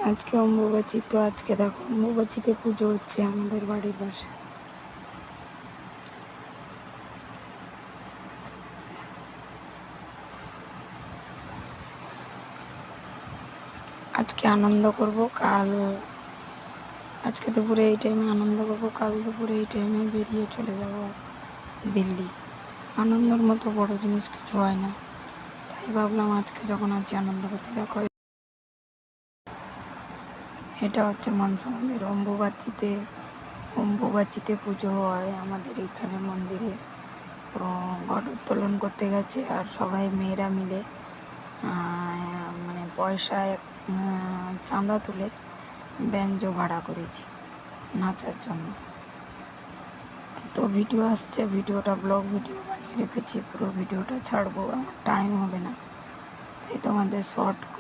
আজকে অম্বুবাচী, তো আজকে দেখো অম্বুবাচীতে পুজো হচ্ছে আমাদের বাড়ির পাশে। আজকে আনন্দ করব, আজকে দুপুরে এই টাইমে আনন্দ করব, কাল দুপুরে এই টাইমে বেরিয়ে চলে যাব দিল্লি। আনন্দের মতো বড় জিনিস কিছু হয় না, তাই ভাবলাম আজকে যখন আছি আনন্দ করি। দেখো এটা হচ্ছে মনসা মন্দির। অম্বুবাচীতে পুজো হয় আমাদের এইখানে মন্দিরে। তো ঘট উত্তোলন করতে গেছে আর সবাই মেয়েরা মিলে মানে পয়সায় চাঁদা তুলে ব্যঞ্জ ভাড়া করেছি নাচার জন্য। তো ভিডিও আসছে, ভিডিওটা ব্লগ ভিডিও বানিয়ে রেখেছি, পুরো ভিডিওটা ছাড়বো, আমার টাইম হবে না, তাই তোমাদের শর্ট